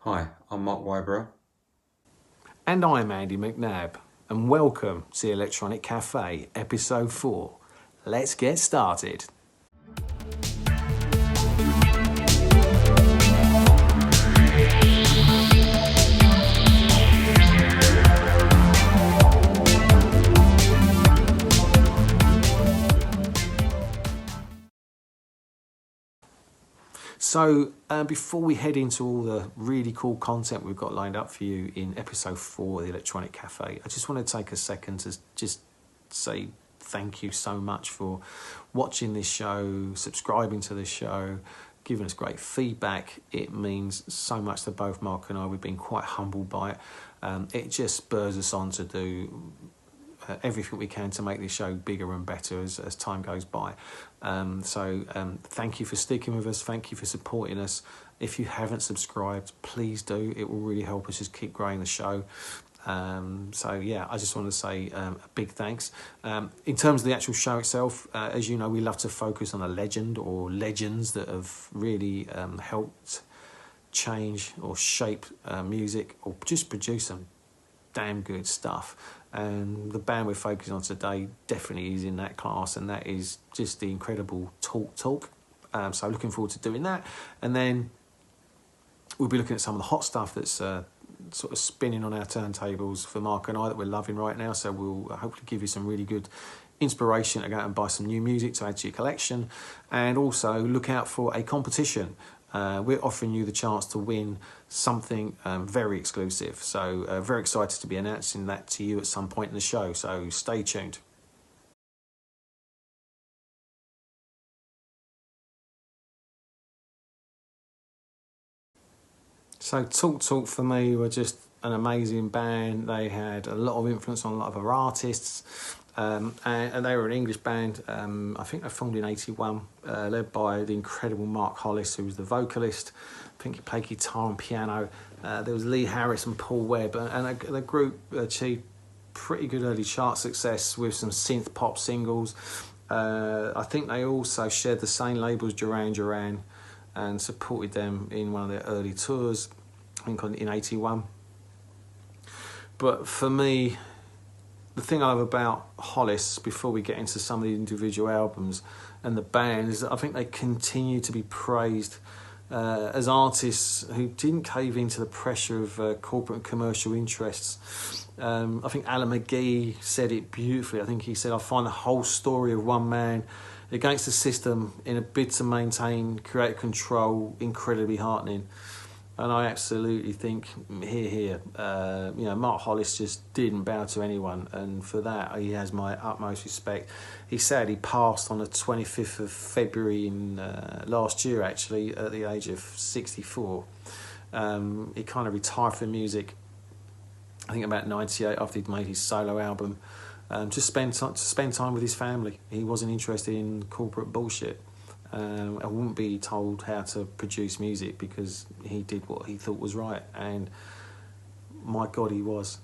Hi, I'm Mark Webb. And I'm Andy McNabb, and welcome to the Electronic Cafe, episode 4. Let's get started. So before we head into all the really cool content we've got lined up for you in episode 4 of the Electronic Cafe, I just want to take a second to just say thank you so much for watching this show, subscribing to the show, giving us great feedback. It means so much to both Mark and I. We've been quite humbled by it. It just spurs us on to do everything we can to make this show bigger and better as time goes by. So thank you for sticking with us. Thank you for supporting us. If you haven't subscribed, please do. It will really help us just keep growing the show. So yeah, I just want to say a big thanks. In terms of the actual show itself, as you know, we love to focus on a legend or legends that have really helped change or shape music or just produce some damn good stuff. And the band we're focusing on today definitely is in that class, and that is just the incredible Talk. So looking forward to doing that. And then we'll be looking at some of the hot stuff that's sort of spinning on our turntables for Mark and I that we're loving right now. So we'll hopefully give you some really good inspiration to go out and buy some new music to add to your collection. And also look out for a competition. We're offering you the chance to win something very exclusive. So very excited to be announcing that to you at some point in the show. So stay tuned. So Talk for me were just an amazing band. They had a lot of influence on a lot of our artists. And they were an English band. I think they formed in 81, led by the incredible Mark Hollis, who was the vocalist. I think he played guitar and piano. There was Lee Harris and Paul Webb, and the group achieved pretty good early chart success with some synth-pop singles. I think they also shared the same label as Duran Duran and supported them in one of their early tours, I think in 81. But for me, the thing I love about Hollis, before we get into some of the individual albums and the band, is that I think they continue to be praised as artists who didn't cave into the pressure of corporate and commercial interests. I think Alan McGee said it beautifully. I think he said, "I find the whole story of one man against the system in a bid to maintain creative control incredibly heartening." And I absolutely think, here, Mark Hollis just didn't bow to anyone. And for that, he has my utmost respect. He said he passed on the 25th of February in last year, actually, at the age of 64. He kind of retired from music, I think about 98, after he'd made his solo album. To spend time with his family. He wasn't interested in corporate bullshit. I wouldn't be told how to produce music because he did what he thought was right, and my God, he was.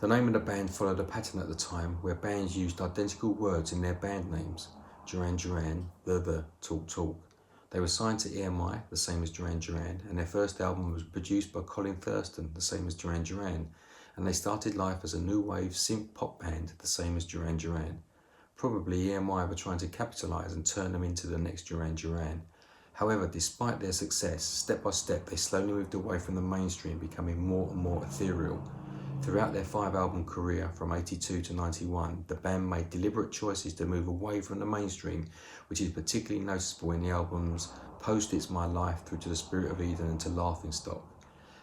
The name of the band followed a pattern at the time where bands used identical words in their band names. Duran Duran, Talk. They were signed to EMI, the same as Duran Duran, and their first album was produced by Colin Thurston, the same as Duran Duran, and they started life as a new wave synth-pop band, the same as Duran Duran. Probably EMI were trying to capitalise and turn them into the next Duran Duran. However, despite their success, step by step they slowly moved away from the mainstream, becoming more and more ethereal. Throughout their 5-album career from 82 to 91, the band made deliberate choices to move away from the mainstream, which is particularly noticeable in the albums Post It's My Life through to The Spirit of Eden and to Laughingstock.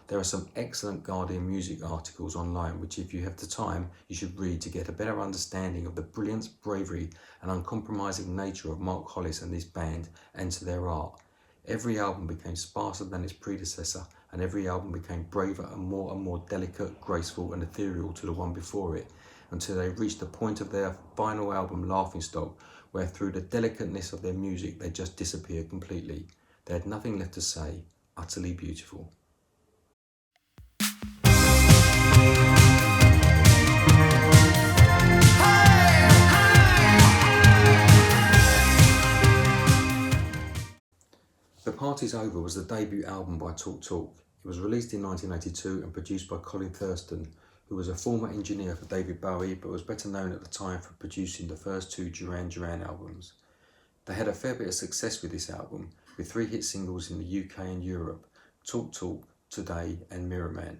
There are some excellent Guardian music articles online which, if you have the time, you should read to get a better understanding of the brilliance, bravery and uncompromising nature of Mark Hollis and his band and to their art. Every album became sparser than its predecessor, and every album became braver and more delicate, graceful and ethereal to the one before it, until they reached the point of their final album Laughingstock, where through the delicateness of their music they just disappeared completely. They had nothing left to say. Utterly beautiful. The Party's Over was the debut album by Talk. It was released in 1982 and produced by Colin Thurston, who was a former engineer for David Bowie but was better known at the time for producing the first two Duran Duran albums. They had a fair bit of success with this album, with 3 hit singles in the UK and Europe, Talk Talk, Today and Mirror Man.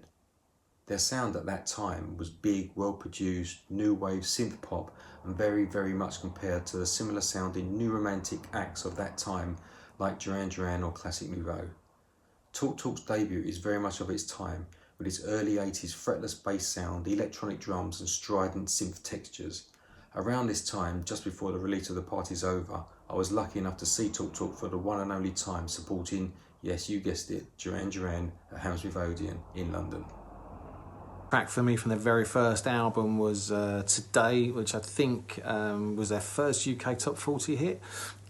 Their sound at that time was big, well-produced, new wave synth-pop and very, very much compared to the similar sounding new romantic acts of that time like Duran Duran or Classic Nouveau. Talk Talk's debut is very much of its time, with its early 80s fretless bass sound, electronic drums and strident synth textures. Around this time, just before the release of The Party's Over, I was lucky enough to see Talk Talk for the one and only time supporting, yes you guessed it, Duran Duran at Hammersmith Odeon in London. Track for me from their very first album was Today, which I think was their first UK top 40 hit.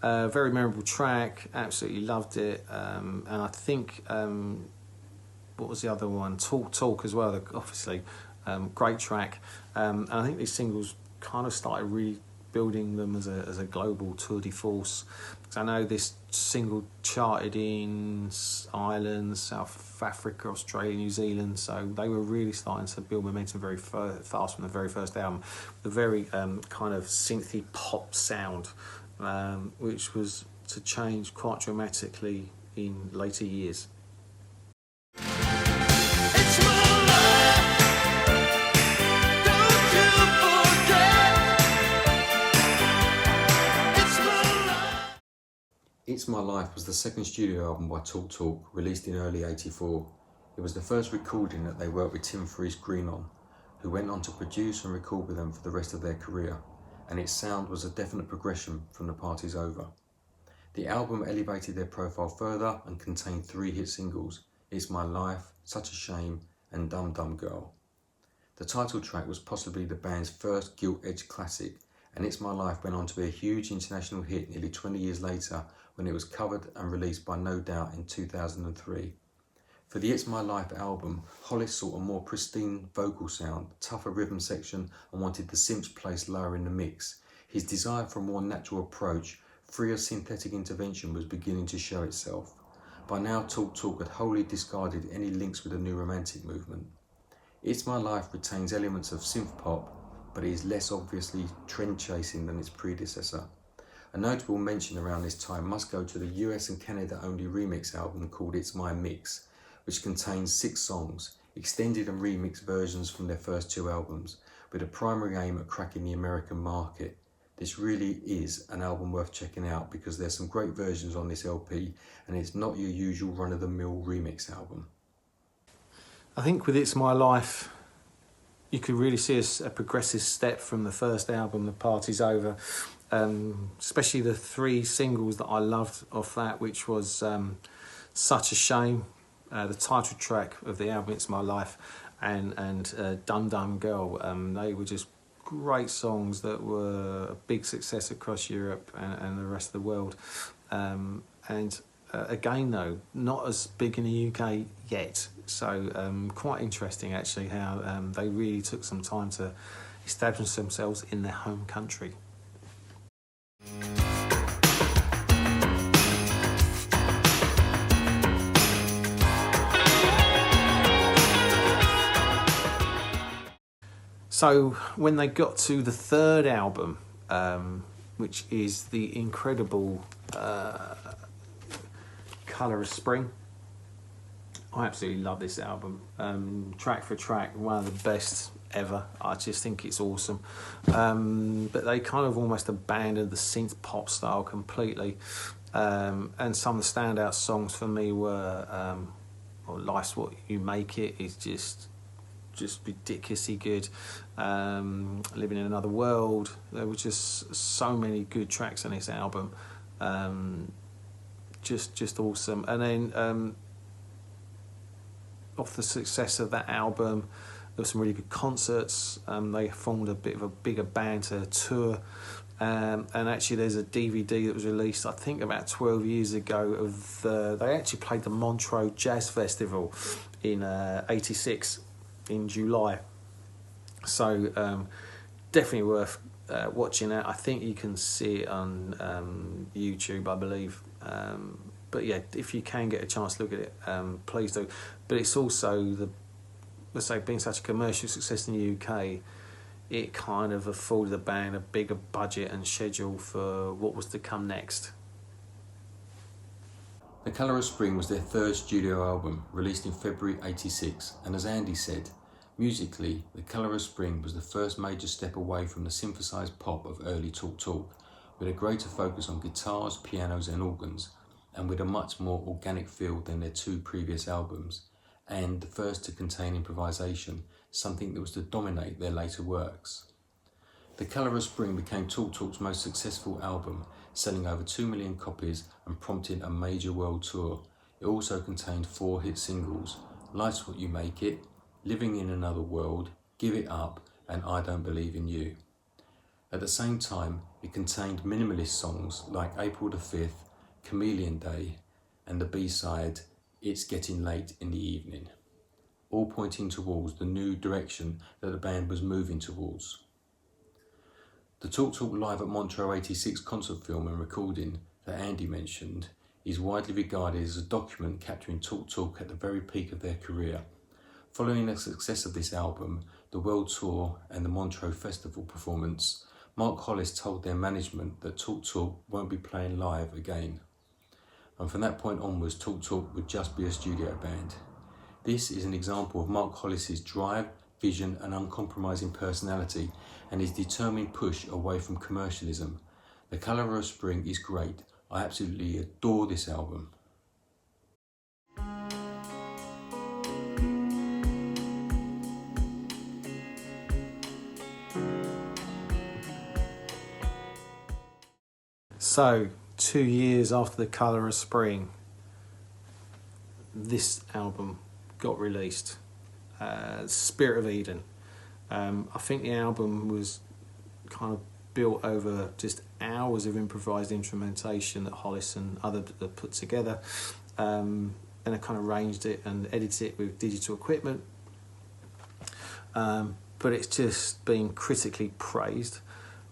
Very memorable track, absolutely loved it. And I think, what was the other one? Talk Talk as well, obviously. Great track. And I think these singles kind of started really building them as a global tour de force. Because I know this single charted in Ireland, South Africa, Australia, New Zealand, so they were really starting to build momentum very fast from the very first album. The very kind of synthy pop sound, which was to change quite dramatically in later years. It's My Life was the second studio album by Talk Talk, released in early '84. It was the first recording that they worked with Tim Freese Green on, who went on to produce and record with them for the rest of their career, and its sound was a definite progression from The Party's Over. The album elevated their profile further and contained 3 hit singles, It's My Life, Such a Shame and Dum Dum Girl. The title track was possibly the band's first gilt-edged classic, and It's My Life went on to be a huge international hit nearly 20 years later when it was covered and released by No Doubt in 2003. For the It's My Life album, Hollis sought a more pristine vocal sound, tougher rhythm section and wanted the synths placed lower in the mix. His desire for a more natural approach, free of synthetic intervention, was beginning to show itself. By now Talk Talk had wholly discarded any links with the new romantic movement. It's My Life retains elements of synth-pop, but it is less obviously trend-chasing than its predecessor. A notable mention around this time must go to the US and Canada only remix album called It's My Mix, which contains 6 songs, extended and remixed versions from their first 2 albums, with a primary aim at cracking the American market. This really is an album worth checking out because there's some great versions on this LP and it's not your usual run-of-the-mill remix album. I think with It's My Life, you could really see a progressive step from the first album, The Party's Over. Especially the 3 singles that I loved off that, which was Such a Shame, the title track of the album It's My Life, and Dum Dum Girl. They were just great songs that were a big success across Europe and the rest of the world. Again though, not as big in the UK yet, so quite interesting actually how they really took some time to establish themselves in their home country. So when they got to the 3rd album, which is the incredible Colour of Spring, I absolutely love this album. Track for track, one of the best ever. I just think it's awesome. But they kind of almost abandoned the synth pop style completely. And some of the standout songs for me were Life's What You Make It is just ridiculously good. Living in Another World. There were just so many good tracks on this album. Just awesome. And then off the success of that album, there were some really good concerts. They formed a bit of a bigger band to tour. And actually there's a DVD that was released, I think about 12 years ago, of they actually played the Montreux Jazz Festival in '86 in July. So definitely worth watching that. I think you can see it on YouTube, I believe. but yeah, if you can get a chance to look at it, please do. But it's also let's say, being such a commercial success in the UK, it kind of afforded the band a bigger budget and schedule for what was to come next. The Colour of Spring was their third studio album, released in February '86, and as Andy said, musically, The Colour of Spring was the first major step away from the synthesised pop of early Talk Talk, with a greater focus on guitars, pianos and organs, and with a much more organic feel than their two previous albums, and the first to contain improvisation, something that was to dominate their later works. The Colour of Spring became Talk Talk's most successful album, selling over 2 million copies and prompting a major world tour. It also contained 4 hit singles, Life's What You Make It, Living in Another World, Give It Up and I Don't Believe in You. At the same time, it contained minimalist songs like April the 5th, Chameleon Day and the B-side It's Getting Late in the Evening, all pointing towards the new direction that the band was moving towards. The Talk Talk Live at Montreux '86 concert film and recording that Andy mentioned is widely regarded as a document capturing Talk Talk at the very peak of their career. Following the success of this album, the world tour and the Montreux Festival performance, Mark Hollis told their management that Talk Talk won't be playing live again. And from that point onwards, Talk Talk would just be a studio band. This is an example of Mark Hollis's drive, vision and uncompromising personality and his determined push away from commercialism. The Colour of Spring is great. I absolutely adore this album. So, 2 years after The Colour of Spring, this album got released, Spirit of Eden. I think the album was kind of built over just hours of improvised instrumentation that Hollis and others put together, and I kind of arranged it and edited it with digital equipment. But it's just been critically praised.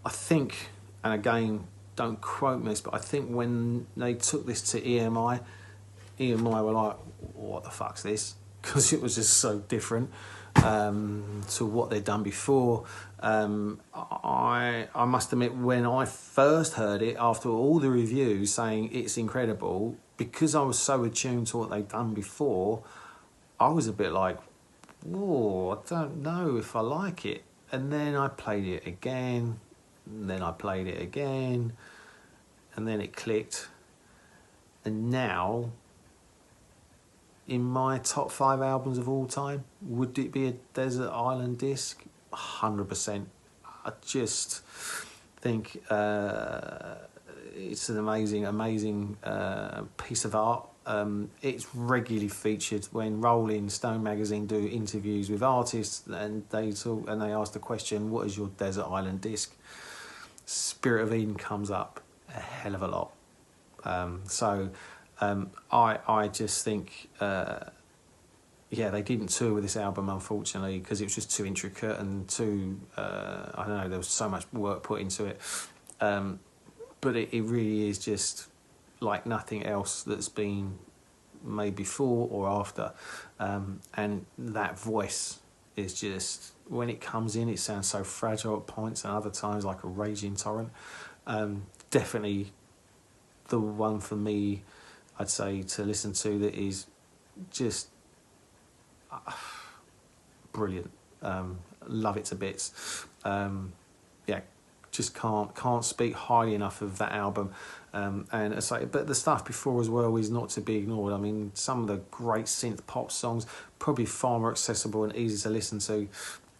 I think, and again, don't quote me on this, but I think when they took this to EMI were like, what the fuck's this? Because it was just so different to what they'd done before. I must admit, when I first heard it, after all the reviews saying it's incredible, because I was so attuned to what they'd done before, I was a bit like, whoa, I don't know if I like it. And then I played it again, and then I played it again, and then it clicked. And now, in my top 5 albums of all time, would it be a Desert Island Disc? 100%. I just think it's an amazing piece of art. It's regularly featured when Rolling Stone magazine do interviews with artists, and they ask the question, "What is your Desert Island Disc?" Spirit of Eden comes up a hell of a lot. I just think, they didn't tour with this album, unfortunately, because it was just too intricate and too, I don't know, there was so much work put into it. But it really is just like nothing else that's been made before or after. And that voice is just, when it comes in, it sounds so fragile at points and other times like a raging torrent. Definitely the one for me, I'd say, to listen to that is just brilliant. Love it to bits. Just can't speak highly enough of that album. And I say, but the stuff before as well is not to be ignored. I mean, some of the great synth pop songs, probably far more accessible and easy to listen to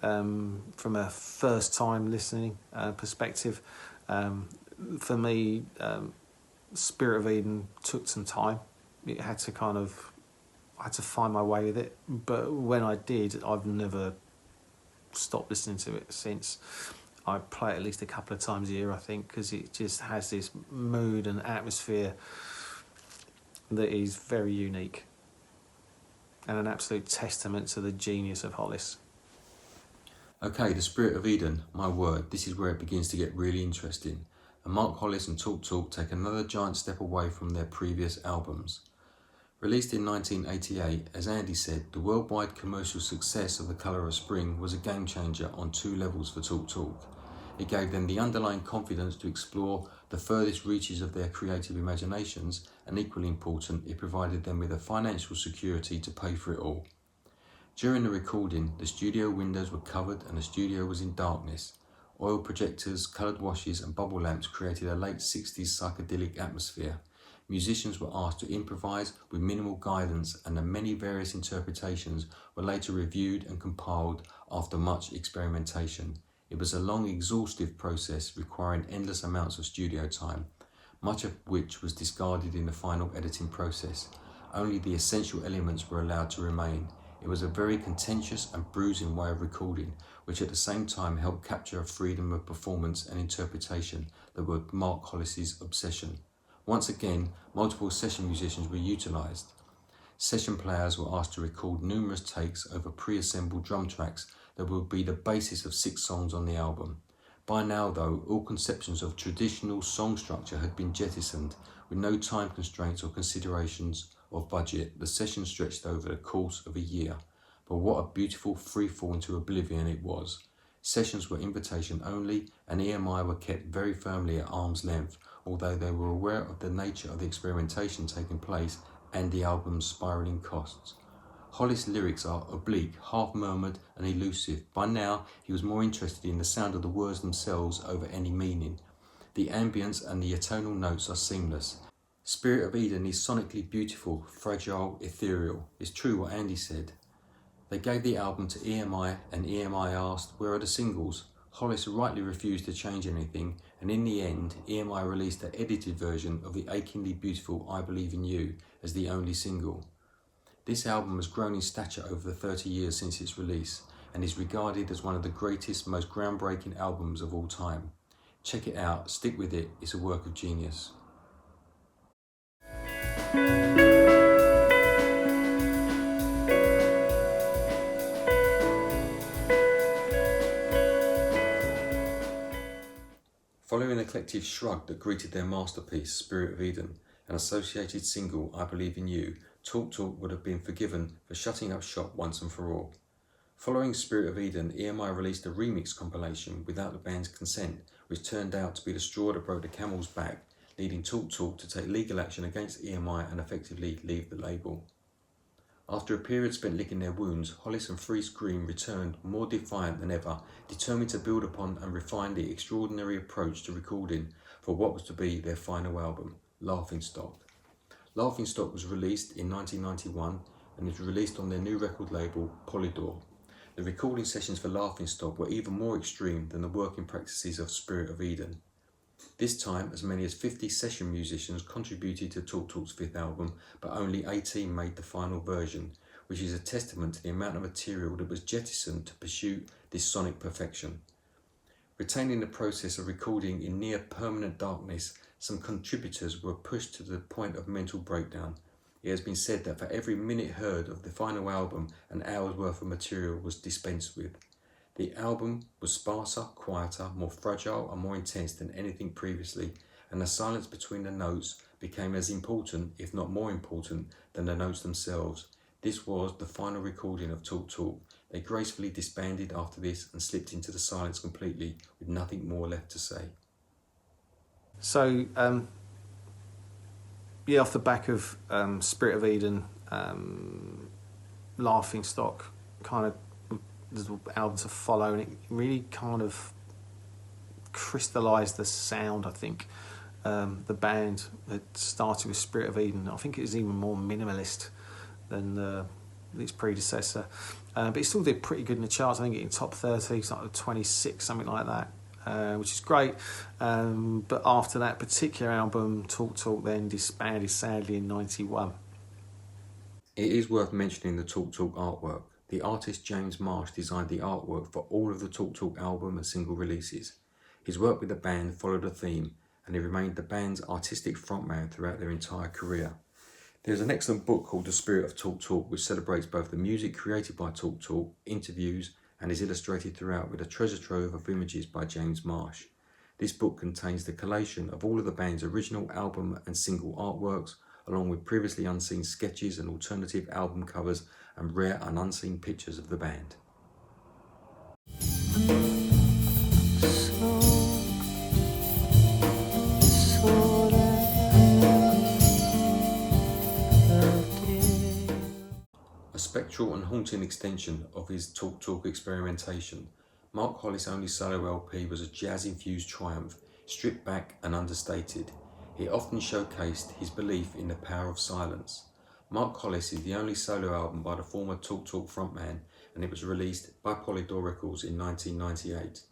from a first time listening perspective. For me, Spirit of Eden took some time. I had to find my way with it. But when I did, I've never stopped listening to it since. I play it at least a couple of times a year, I think, because it just has this mood and atmosphere that is very unique and an absolute testament to the genius of Hollis. Okay, the Spirit of Eden, my word, this is where it begins to get really interesting. and Mark Hollis and Talk Talk take another giant step away from their previous albums. Released in 1988, as Andy said, the worldwide commercial success of The Colour of Spring was a game changer on two levels for Talk Talk. It gave them the underlying confidence to explore the furthest reaches of their creative imaginations, and equally important, it provided them with the financial security to pay for it all. During the recording, the studio windows were covered and the studio was in darkness. Oil projectors, coloured washes and bubble lamps created a late 60s psychedelic atmosphere. Musicians were asked to improvise with minimal guidance, and the many various interpretations were later reviewed and compiled after much experimentation. It was a long, exhaustive process requiring endless amounts of studio time, much of which was discarded in the final editing process. Only the essential elements were allowed to remain. It was a very contentious and bruising way of recording, which at the same time helped capture a freedom of performance and interpretation that were Mark Hollis's obsession. Once again, multiple session musicians were utilised. Session players were asked to record numerous takes over pre-assembled drum tracks that would be the basis of 6 songs on the album. By now, though, all conceptions of traditional song structure had been jettisoned, with no time constraints or considerations of budget. The session stretched over the course of a year. But what a beautiful freefall into oblivion it was. Sessions were invitation only, and EMI were kept very firmly at arm's length, although they were aware of the nature of the experimentation taking place and the album's spiralling costs. Hollis' lyrics are oblique, half-murmured and elusive. By now, he was more interested in the sound of the words themselves over any meaning. The ambience and the atonal notes are seamless. Spirit of Eden is sonically beautiful, fragile, ethereal. It's true what Andy said. They gave the album to EMI, and EMI asked, "Where are the singles?" Hollis rightly refused to change anything, and in the end, EMI released an edited version of the achingly beautiful I Believe in You as the only single. This album has grown in stature over the 30 years since its release, and is regarded as one of the greatest, most groundbreaking albums of all time. Check it out, stick with it, it's a work of genius. Following the collective shrug that greeted their masterpiece, Spirit of Eden, and associated single, I Believe in You, Talk Talk would have been forgiven for shutting up shop once and for all. Following Spirit of Eden, EMI released a remix compilation without the band's consent, which turned out to be the straw that broke the camel's back, leading Talk Talk to take legal action against EMI and effectively leave the label. After a period spent licking their wounds, Hollis and Freeze Green returned more defiant than ever, determined to build upon and refine the extraordinary approach to recording for what was to be their final album, Laughingstock. Laughingstock was released in 1991 and is released on their new record label, Polydor. The recording sessions for Laughingstock were even more extreme than the working practices of Spirit of Eden. This time, as many as 50 session musicians contributed to Talk Talk's 5th album, but only 18 made the final version, which is a testament to the amount of material that was jettisoned to pursue this sonic perfection. Retaining the process of recording in near permanent darkness, some contributors were pushed to the point of mental breakdown. It has been said that for every minute heard of the final album, an hour's worth of material was dispensed with. The album was sparser, quieter, more fragile and more intense than anything previously, and the silence between the notes became as important, if not more important, than the notes themselves. This was the final recording of Talk Talk. They gracefully disbanded after this and slipped into the silence completely, with nothing more left to say. So, off the back of Spirit of Eden, Laughingstock, kind of the album to follow, and it really kind of crystallised the sound, I think. The band had started with Spirit of Eden. I think it was even more minimalist than its predecessor. But it still did pretty good in the charts. I think it in top 30, like 26, something like that, which is great. But after that particular album, Talk Talk then disbanded sadly in 91. It is worth mentioning the Talk Talk artwork. The artist James Marsh designed the artwork for all of the Talk Talk album and single releases. His work with the band followed a theme, and he remained the band's artistic frontman throughout their entire career. There's an excellent book called The Spirit of Talk Talk, which celebrates both the music created by Talk Talk, interviews, and is illustrated throughout with a treasure trove of images by James Marsh. This book contains the collation of all of the band's original album and single artworks, along with previously unseen sketches and alternative album covers and rare and unseen pictures of the band. A spectral and haunting extension of his Talk Talk experimentation, Mark Hollis' only solo LP was a jazz-infused triumph, stripped back and understated. It often showcased his belief in the power of silence. Mark Hollis is the only solo album by the former Talk Talk frontman, and it was released by Polydor Records in 1998.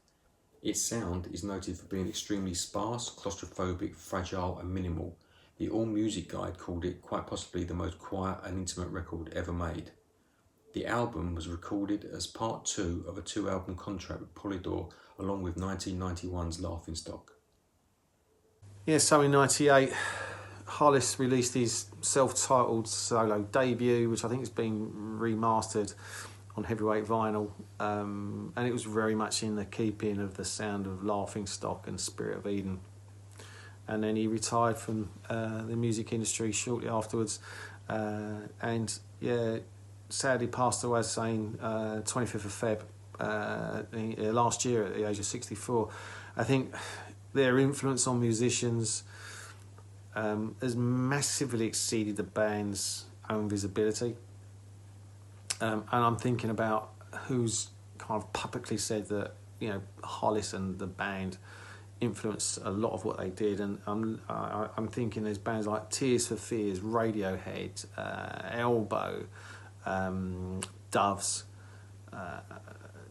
Its sound is noted for being extremely sparse, claustrophobic, fragile and minimal. The AllMusic Guide called it quite possibly the most quiet and intimate record ever made. The album was recorded as part 2 of a 2-album contract with Polydor, along with 1991's Laughingstock. Yeah, so in '98, Hollis released his self-titled solo debut, which I think has been remastered on heavyweight vinyl, and it was very much in the keeping of the sound of Laughingstock and Spirit of Eden. And then he retired from the music industry shortly afterwards, and yeah, sadly passed away, saying 25th of Feb last year at the age of 64. I think their influence on musicians has massively exceeded the band's own visibility. And I'm thinking about who's kind of publicly said that, you know, Hollis and the band influenced a lot of what they did, and I'm thinking there's bands like Tears for Fears, Radiohead, Elbow, Doves,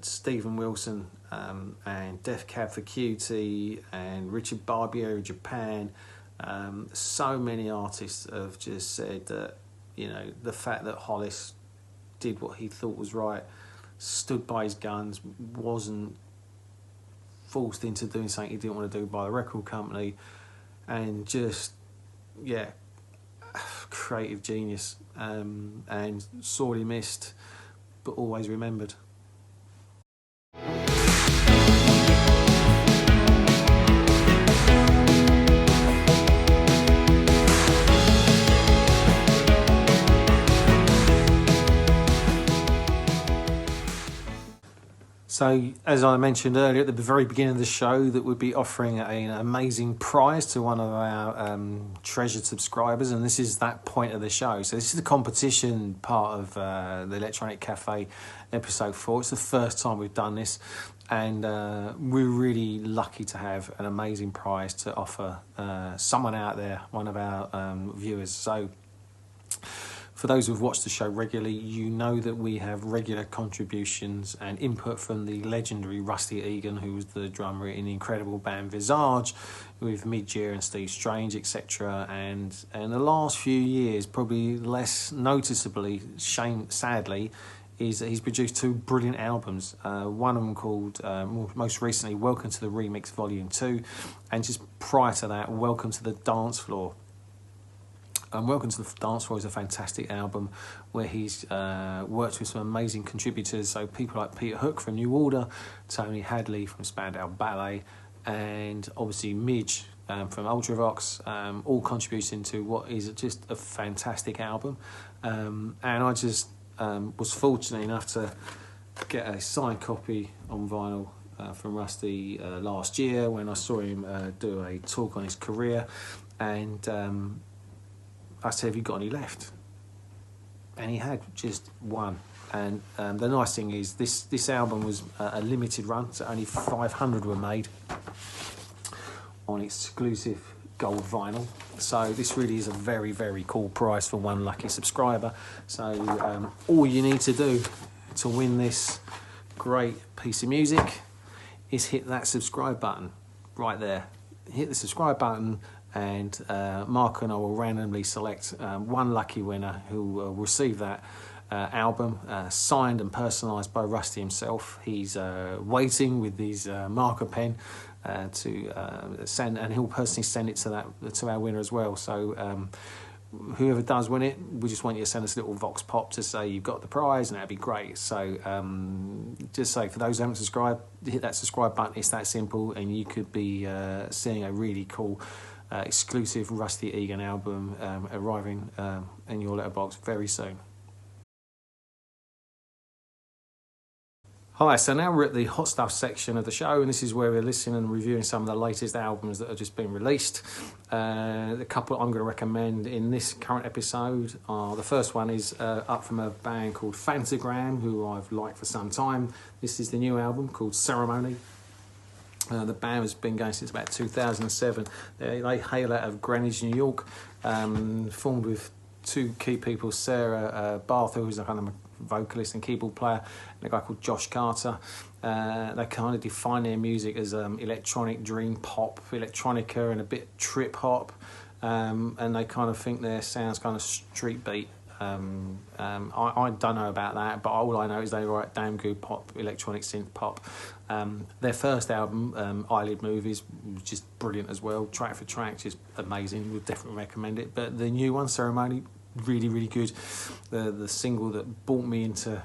Stephen Wilson, and Death Cab for Cutie, and Richard Barbieri, Japan. So many artists have just said that, you know, the fact that Hollis did what he thought was right, stood by his guns, wasn't forced into doing something he didn't want to do by the record company, and just, yeah, creative genius, and sorely missed, but always remembered. So, as I mentioned earlier at the very beginning of the show, that we'd be offering an amazing prize to one of our treasured subscribers, and this is that point of the show. So this is the competition part of the Electronic Cafe episode 4. It's the first time we've done this, and we're really lucky to have an amazing prize to offer someone out there, one of our viewers. So, for those who've watched the show regularly, you know that we have regular contributions and input from the legendary Rusty Egan, who was the drummer in the incredible band Visage, with Midyear and Steve Strange, etc. And in the last few years, probably less noticeably, sadly, is that he's produced 2 brilliant albums. One of them called, most recently, Welcome to the Remix Volume 2, and just prior to that, Welcome to the Dance Floor. Welcome to the Dance Floor is a fantastic album where he's worked with some amazing contributors, so people like Peter Hook from New Order, Tony Hadley from Spandau Ballet, and obviously Midge from Ultravox, all contributing to what is just a fantastic album. And I just was fortunate enough to get a signed copy on vinyl from Rusty last year when I saw him do a talk on his career, and I said, have you got any left? And he had just one. And the nice thing is this album was a limited run, so only 500 were made on exclusive gold vinyl. So this really is a very, very cool prize for one lucky subscriber. So all you need to do to win this great piece of music is hit that subscribe button right there. Hit the subscribe button, and Mark and I will randomly select one lucky winner who will receive that album signed and personalised by Rusty himself. He's waiting with his marker pen to send, and he'll personally send it to our winner as well. So whoever does win it, we just want you to send us a little vox pop to say you've got the prize, and that'd be great. So just say, for those who haven't subscribed, hit that subscribe button. It's that simple, and you could be seeing a really cool exclusive Rusty Egan album arriving in your letterbox very soon. Hi, so now we're at the hot stuff section of the show, and this is where we're listening and reviewing some of the latest albums that have just been released. The couple I'm going to recommend in this current episode are, the first one is up from a band called Phantogram, who I've liked for some time. This is the new album called Ceremony. The band has been going since about 2007. They hail out of Greenwich, New York, formed with two key people, Sarah Bartha, who's a kind of vocalist and keyboard player, and a guy called Josh Carter. They kind of define their music as electronic dream pop, electronica, and a bit trip hop, and they kind of think their sound's kind of street beat. I don't know about that, but all I know is they write damn good pop, electronic synth pop. Their first album, Eyelid Movies, was just brilliant as well, track for track, just amazing. Would definitely recommend it. But the new one, Ceremony, really, really good. The single that brought me into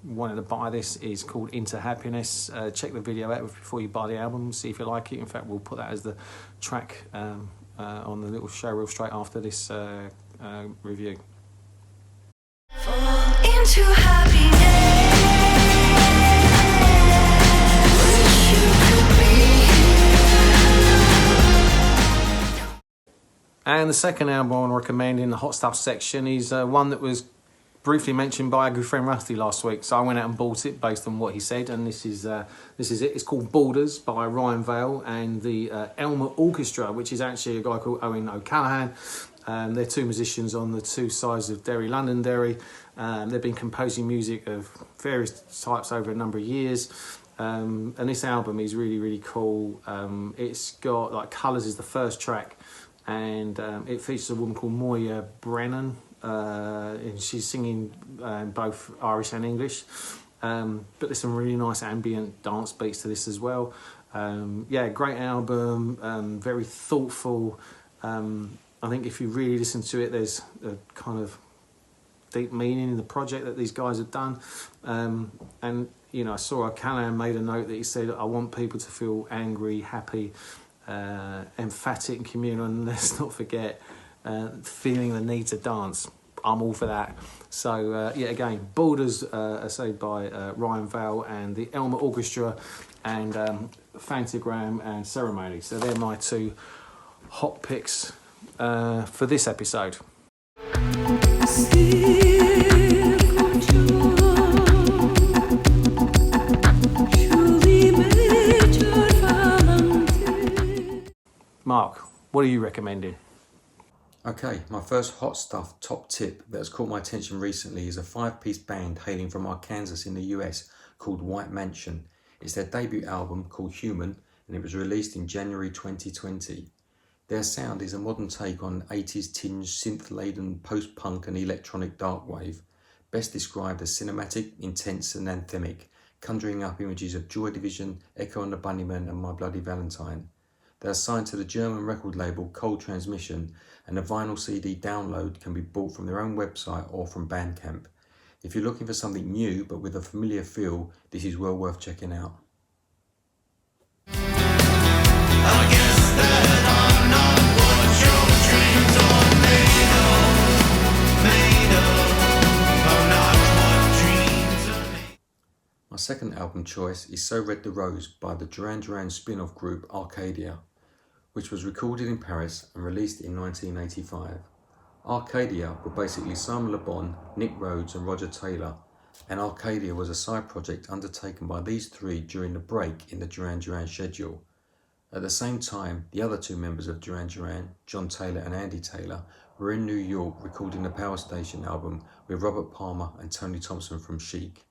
wanting to buy this is called Into Happiness. Check the video out before you buy the album, see if you like it. In fact, we'll put that as the track on the little show reel straight after this review. Into happiness. Wish you could be here. And the second album I want to recommend in the hot stuff section is one that was briefly mentioned by our good friend Rusty last week. So I went out and bought it based on what he said, and this is it. It's called Borders by Ryan Vale and the Elmer Orchestra, which is actually a guy called Owen O'Callaghan. They're two musicians on the two sides of Londonderry. They've been composing music of various types over a number of years. And this album is really, really cool. It's got, like, Colours is the first track, and it features a woman called Moya Brennan, and she's singing both Irish and English. But there's some really nice ambient dance beats to this as well. Great album, very thoughtful. I think if you really listen to it, there's a kind of deep meaning in the project that these guys have done. And, you know, I saw O'Callaghan made a note that he said, I want people to feel angry, happy, emphatic and communal, and let's not forget feeling the need to dance. I'm all for that. So, again, Borders, say by Ryan Vale and the Elmer Orchestra, and Phantogram and Ceremony. So they're my two hot picks for this episode. Mark, what are you recommending? Okay, my first hot stuff top tip that has caught my attention recently is a 5-piece band hailing from Arkansas in the US called White Mansion. It's their debut album called Human, and it was released in January 2020. Their sound is a modern take on 80s tinged synth-laden post-punk and electronic darkwave, best described as cinematic, intense and anthemic, conjuring up images of Joy Division, Echo and the Bunnymen and My Bloody Valentine. They are signed to the German record label Cold Transmission, and the vinyl CD download can be bought from their own website or from Bandcamp. If you're looking for something new but with a familiar feel, this is well worth checking out. I guess that I'm not what your dreams are made of. I'm not what dreams are made. My second album choice is So Red the Rose by the Duran Duran spin-off group Arcadia, which was recorded in Paris and released in 1985. Arcadia were basically Simon Le Bon, Nick Rhodes and Roger Taylor, and Arcadia was a side project undertaken by these three during the break in the Duran Duran schedule. At the same time, the other two members of Duran Duran, John Taylor and Andy Taylor, were in New York recording the Power Station album with Robert Palmer and Tony Thompson from Chic.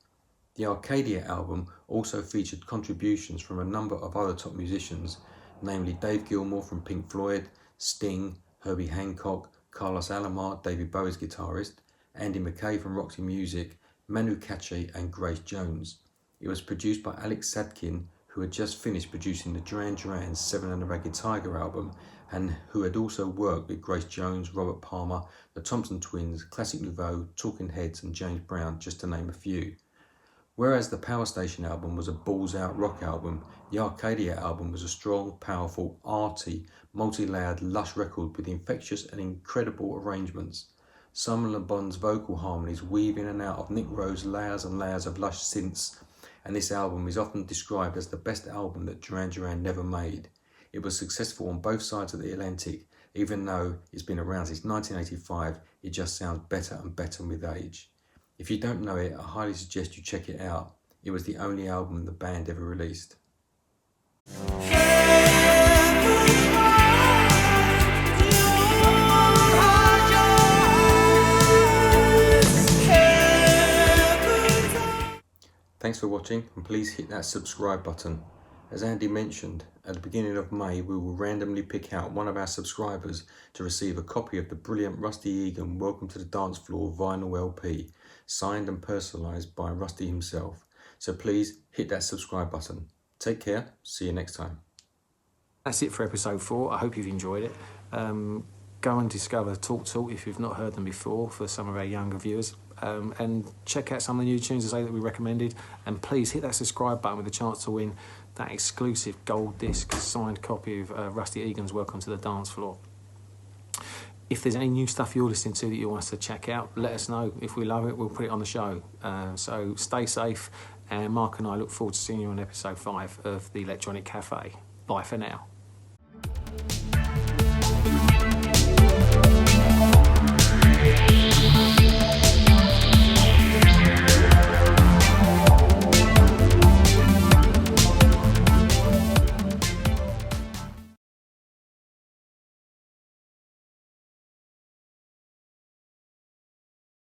The Arcadia album also featured contributions from a number of other top musicians, namely Dave Gilmour from Pink Floyd, Sting, Herbie Hancock, Carlos Alomar, David Bowie's guitarist, Andy McKay from Roxy Music, Manu Katché and Grace Jones. It was produced by Alex Sadkin, who had just finished producing the Duran Duran's Seven and a Ragged Tiger album, and who had also worked with Grace Jones, Robert Palmer, the Thompson Twins, Classic Nouveau, Talking Heads and James Brown, just to name a few. Whereas the Power Station album was a balls-out rock album, the Arcadia album was a strong, powerful, arty, multi-layered, lush record with infectious and incredible arrangements. Simon Le Bon's vocal harmonies weave in and out of Nick Rowe's layers and layers of lush synths, and this album is often described as the best album that Duran Duran never made. It was successful on both sides of the Atlantic. Even though it's been around since 1985, it just sounds better and better with age. If you don't know it, I highly suggest you check it out. It was the only album the band ever released. Thanks for watching, and please hit that subscribe button. As Andy mentioned, at the beginning of May we will randomly pick out one of our subscribers to receive a copy of the brilliant Rusty Egan Welcome to the Dance Floor vinyl LP, signed and personalised by Rusty himself. So please hit that subscribe button. Take care, see you next time. That's it for episode 4. I hope you've enjoyed it. Go and discover Talk Talk if you've not heard them before, for some of our younger viewers. And check out some of the new tunes that we recommended. And please hit that subscribe button with a chance to win that exclusive gold disc signed copy of Rusty Egan's Welcome to the Dance Floor. If there's any new stuff you're listening to that you want us to check out, let us know. If we love it, we'll put it on the show. So stay safe, and Mark and I look forward to seeing you on episode 5 of the Electronic Cafe. Bye for now.